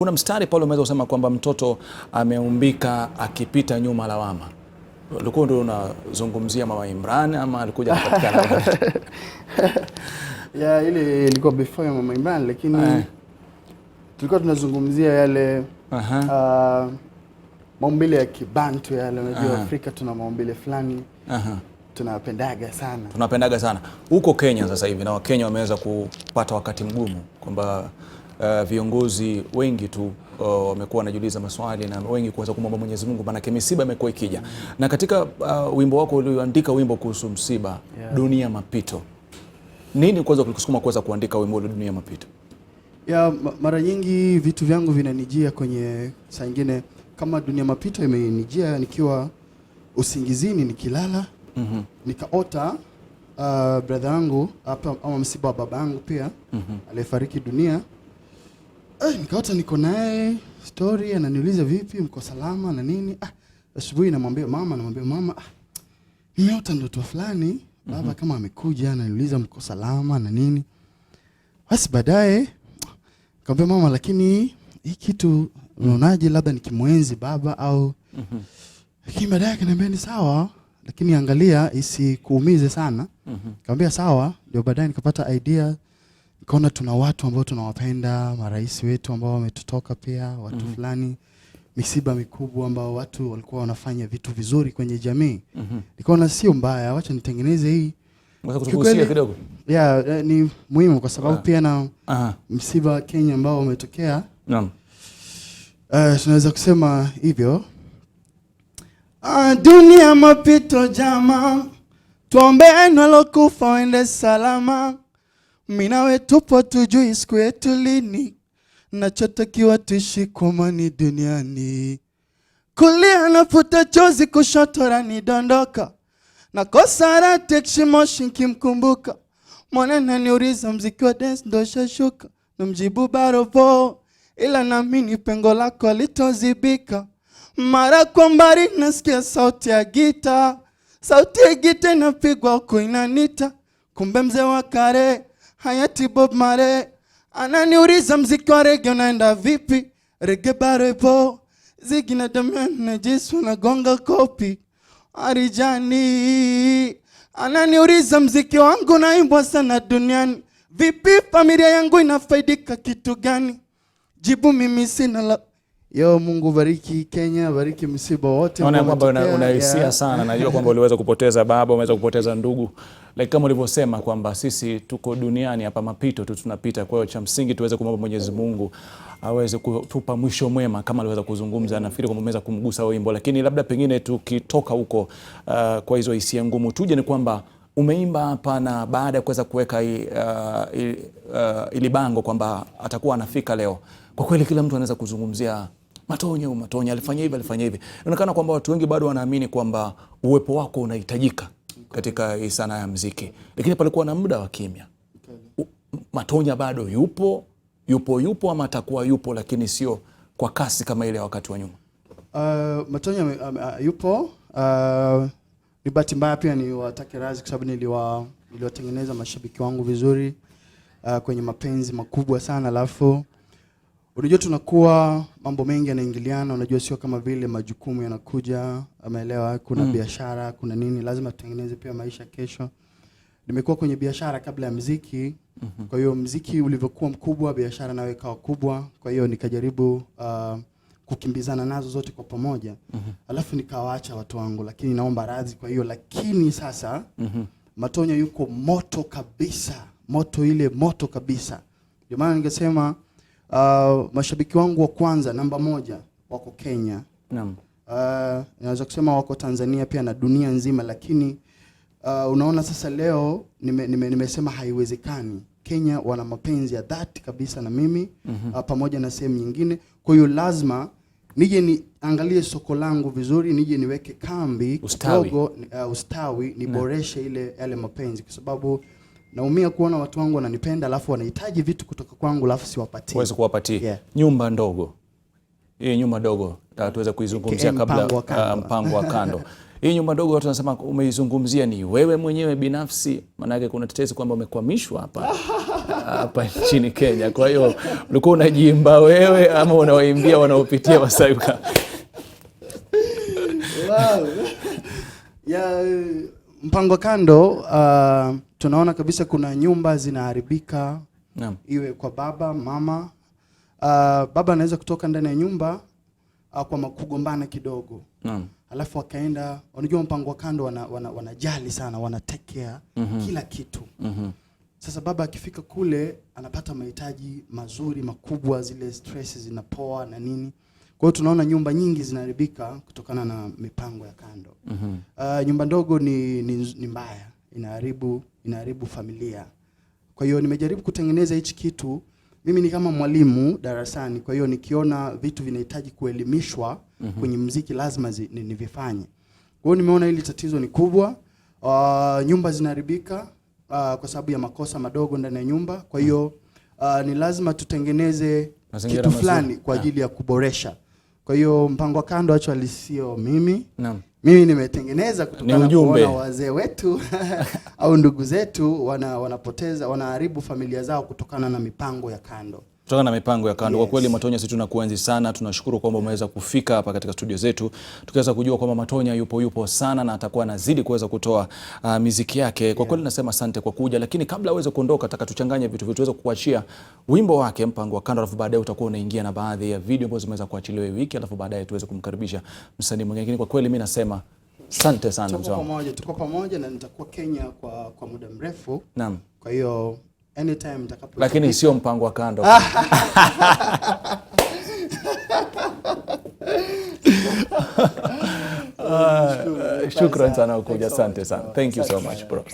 Kuna mstari pale umeweza kusema kwamba mtoto ameumbika akipita nyuma lawama. Ulikuwa ndio unazungumzia Mama Imran ama alikuja kupatikana? Ya ile ilikuwa before ya Mama Imran, lakini tulikuwa tunazungumzia yale maumbile ya Kibantu yale. Unajua Afrika tuna maumbile fulani tunapendaga sana. Tunapendaga sana. Huko Kenya sasa hivi na Wakenya wameweza kupata wakati mgumu kwamba viongozi wengi tu wamekuwa wanajiuliza maswali na wengi kuweza kumwomba Mwenyezi Mungu, maana misiba imekuwa ikija. Na katika wimbo wako ulioandika wimbo kuhusu msiba, Dunia Mapito. Nini kwanza kulikusukuma kuweza kuandika wimbo Dunia Mapito? Ya mara nyingi vitu vyangu vinanijia kwenye saa nyingine, kama Dunia Mapito imenijia nikiwa usingizini nikilala. Nikaota brother yangu hapa ama msiba wa baba yangu pia aliyefariki dunia. Nikaota niko naye story, ananiuliza vipi, mko salama na nini. Asubuhi namwambia mama, nimeota ndoto fulani, baba kama amekuja ananiuliza mko salama na nini. Basi baadaye nikamwambia mama, lakini hii kitu unaonaje, labda nikimwenzi baba au lakini baadaye akaniambia ni sawa, lakini angalia isikuumize sana. Nikamwambia sawa. Ndio baadaye nikapata idea, nikaona tuna watu ambao tunawapenda, marais wetu ambao wametutoka pia, watu fulani, misiba mikubwa ambao watu walikuwa wanafanya vitu vizuri kwenye jamii. Nikaona sio mbaya, wacha nitengeneze hii. Unaweza kutugusia kidogo? Ni muhimu kwa sababu pia na msiba wa Kenya ambao umetokea. Naam. Tunaweza kusema hivyo. Dunia mapito jama, tuombeeni walokufa waende salama. Mimi nawe tupo tujui siku yetu lini, nachotakiwa tuishi kwa amani duniani. Kulia nafuta chozi, kushoto rani dondoka, nakosa raha tekshi moshi nikimkumbuka. Mwana naniuliza mziki wa dance ndo shashuka, namjibu barovo, ila naamini pengo lako litozibika. Mara kwa mbali nasikia sauti ya gita, sauti ya gita inapigwa huku inanita. Kumbe mzee wa kale hayati Bob Marley ananiuliza mziki wa reggae unaenda vipi. Reggae barepo Ziggy na Damian na Jesu na gonga kopi. Arijani ananiuliza mziki wangu naimbwa sana duniani vipi, familia yangu inafaidika kitu gani? Jibu mimi sina la. Yo, Mungu bariki Kenya, bariki msiba wote. Naona kwamba unahisia sana. Najua kwamba uliweza kupoteza baba, umeweza kupoteza ndugu. Like kama ulivyosema kwamba sisi tuko duniani hapa mapito tu tunapita. Kwa hiyo cha msingi tuweze kumwomba Mwenyezi Mungu aweze kutupa mwisho mwema kama aliweza kuzungumza. Nafikiri kwamba umeweza kumgusa wimbo, lakini labda pengine tukitoka huko kwa hizo hisia ngumu, tuje ni kwamba umeimba hapa na baada ya kuweza kuweka ili bango kwamba atakuwa anafika leo. Kwa kweli kila mtu anaweza kuzungumzia Matonya alifanya hivi. Inaonekana kwamba watu wengi bado wanaamini kwamba uwepo wako unahitajika katika hii sanaa ya muziki. Lakini palikuwa na muda wa kimya. Matonya bado yupo ama atakuwa yupo lakini sio kwa kasi kama ile wakati wa nyuma? Matonya yupo. Ni bahati mbaya pia ni watake razi kwa sababu niliwatengeneza mashabiki wangu vizuri kwenye mapenzi makubwa sana. Alafu unajua tunakuwa mambo mengi yanaingiliana, unajua sio kama vile majukumu yanakuja, ameelewa, kuna biashara, kuna nini, lazima tutengeneze pia maisha kesho. Nimekuwa kwenye biashara kabla ya muziki. Kwa hiyo muziki ulivyokuwa mkubwa, biashara nayo ikawa kubwa. Kwa hiyo nikajaribu kukimbizana nazo zote kwa pamoja. Alafu nikawaacha watu wangu, lakini naomba radhi kwa hiyo. Lakini sasa Matonya yuko moto kabisa, moto kabisa. Ndio maana ningesema mashabiki wangu wa kwanza namba 1 wako Kenya. Naam. Naweza kusema wako Tanzania pia na dunia nzima, lakini unaona sasa leo nimesema haiwezekani. Kenya wana mapenzi ya dhati kabisa na mimi pamoja na sehemu nyingine. Kwa hiyo lazima nije niangalie soko langu vizuri, nije niweke kambi kidogo, ustawi, niboreshe yale mapenzi kwa sababu naumia kuona watu wangu wananipenda alafu wanahitaji vitu kutoka kwangu alafu siwapatii. Huwezi kuwapatia. Nyumba ndogo hii nyumba dogo tuweze kuizungumzia kabla mpango wa kando. Hii nyumba dogo watu wanasema umeizungumzia ni wewe mwenyewe binafsi, maana yake kuna tetesi kwamba umekwamishwa hapa nchini Kenya. Kwa hiyo ulikuwa unajiimba wewe ama unawaimbia wanaopitia Masayuka? Wow. Ya mpango kando, tunaona kabisa kuna nyumba zinaharibika. Naam. Iwe kwa baba, mama. Baba anaweza kutoka ndani ya nyumba kwa kugombana kidogo. Naam. Alafu wakaenda, unajua mpango wa kando wanajali sana, wana take care kila kitu. Sasa baba akifika kule anapata mahitaji mazuri makubwa, zile stress zinapoa na nini. Kwa hiyo tunaona nyumba nyingi zinaharibika kutokana na mipango ya kando. Nyumba ndogo ni mbaya, inaharibu familia. Kwa hiyo nimejaribu kutengeneza hichi kitu. Mimi ni kama mwalimu darasani, kwa hiyo nikiona vitu vinahitaji kuelimishwa kwenye muziki lazima nivifanye. Kwa hiyo nimeona hili tatizo ni kubwa. Nyumba zinaharibika kwa sababu ya makosa madogo ndani ya nyumba. Kwa hiyo ni lazima tutengeneze kitu fulani kwa ajili ya kuboresha. Kwa hiyo mpango wa kando actually sio mimi. Naam. Mimi nimetengeneza kutokana na kuona wazee wetu au ndugu zetu wanaharibu familia zao kutokana na mipango ya kando. Kutokana na mipango ya kando. Yes. Kwa kweli Matonya, sisi tunakuenzi sana. Tunashukuru kwamba umeweza kufika hapa katika studio zetu. Tukiweza kujua kwamba Matonya yupo sana na atakuwa anazidi kuweza kutoa muziki yake. Kwa kweli nasema asante kwa kuja, lakini kabla uweze kuondoka nataka tuchanganye vitu tuweze kukuachia wimbo wake mpango wa kando, alafu baadaye utakuwa unaingia na baadhi ya video ambazo zimeweza kuachiliwa hii wiki, alafu baadaye tuweze kumkaribisha msanii mwingine. Kwa kweli mimi nasema asante sana mzee wangu. Tuko pamoja na nitakuwa Kenya kwa muda mrefu. Naam. Kwa hiyo anytime nitakapo. Lakini sio mpango wa kando. Shukran sana kuja. Asante sana. Thank you so much bro.